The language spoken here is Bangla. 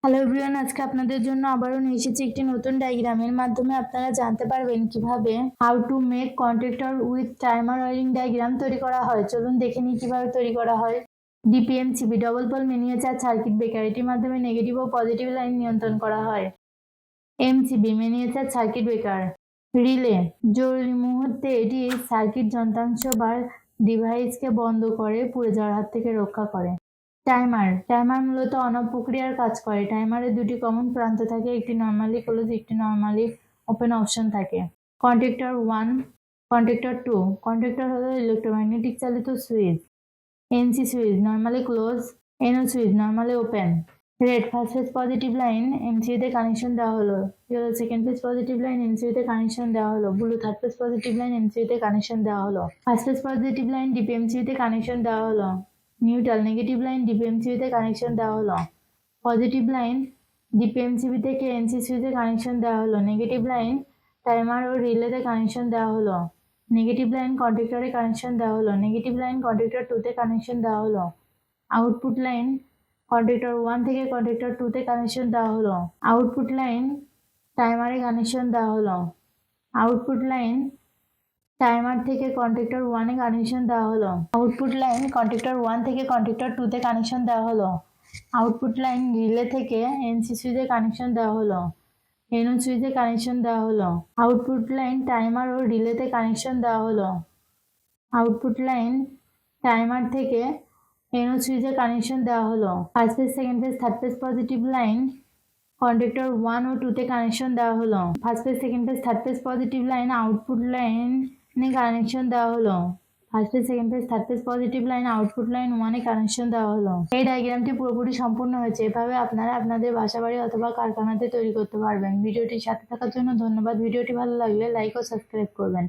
হ্যালো এভরিওয়ান, আজকে আপনাদের জন্য আবারও নিয়ে এসেছি একটি নতুন ডায়াগ্রামের মাধ্যমে আপনারা জানতে পারবেন কিভাবে how to make contractor with timer wiring diagram তৈরি করা হয়। চলুন দেখে নিই কিভাবে তৈরি করা হয়। DPMCB double pole miniature circuit breaker, এটির মাধ্যমে নেগেটিভ ও পজিটিভ লাইন নিয়ন্ত্রণ করা হয়। MCB miniature circuit breaker. Relay জরুরি মুহূর্তে এটি সার্কিট যন্ত্রাংশ বা ডিভাইসকে বন্ধ করে পুড়ে যাওয়ার হাত থেকে রক্ষা করে। টাইমার মূলত অন অফ প্রক্রিয়ার কাজ করে। টাইমারের দুটি কমন প্রান্ত থাকে, একটি নর্মালি ক্লোজ, একটি নর্মালি ওপেন অপশন থাকে। Contactor 1, contactor 2। কন্ট্যাক্টর হলো ইলেকট্রোম্যাগনেটিক চালিত switch. NC switch normally close, NO switch normally open. Red first phase positive line এমসিইউতে কানেকশন দেওয়া হলো। Yellow second phase positive line এমসিইউতে কানেকশন দেওয়া হলো। Blue third phase positive line এমসিইউতে কানেকশন দেওয়া হলো। ফার্স্ট ফেজ পজিটিভ লাইন ডিপিএমসিইউতে কানেকশন দেওয়া হলো। নিউট্রাল নেগেটিভ লাইন ডিপিএমসিবিতে কানেকশন দেওয়া হলো। পজিটিভ লাইন ডিপিএমসিবি থেকে এনসি সুইচে কানেকশন দেওয়া হলো। নেগেটিভ লাইন টাইমার ও রিলেতে কানেকশন দেওয়া হলো। নেগেটিভ লাইন কন্ট্রাক্টরে কানেকশন দেওয়া হলো। নেগেটিভ লাইন কন্ট্রাক্টর 2তে কানেকশন দেওয়া হলো। আউটপুট লাইন কন্ট্রাক্টর 1 থেকে কন্ট্রাক্টর 2তে কানেকশন দেওয়া হলো। আউটপুট লাইন টাইমারে কানেকশন দেওয়া হলো। আউটপুট লাইন টাইমার থেকে কন্ট্রাক্টর 1 এ কানেকশন দেওয়া হলো। আউটপুট লাইন কন্ট্রাক্টর 1 থেকে কন্ট্রাক্টর 2 তে কানেকশন দেওয়া হলো। আউটপুট লাইন রিলে থেকে এনসি সুইচে কানেকশন দেওয়া হলো। এনও সুইচে কানেকশন দেওয়া হলো। আউটপুট লাইন টাইমার ও রিলেতে কানেকশন দেওয়া হলো। আউটপুট লাইন টাইমার থেকে এনও সুইচে কানেকশন দেওয়া হলো। First phase, second phase, third phase positive line contractor 1 ও 2 তে কানেকশন দেওয়া হলো। First phase, second phase, third phase positive line output line connection দেওয়া হলো। First phase, second phase, third phase positive line output line 1 এ কানেকশন দেওয়া হলো। এই ডায়াগ্রামটি পুরোপুরি সম্পূর্ণ হয়েছে। এভাবে আপনারা আপনাদের বাসাবাড়ি অথবা কারখানাতে তৈরি করতে পারবেন। ভিডিওটির সাথে থাকার জন্য ধন্যবাদ। ভিডিওটি ভালো লাগলে লাইক ও সাবস্ক্রাইব করবেন।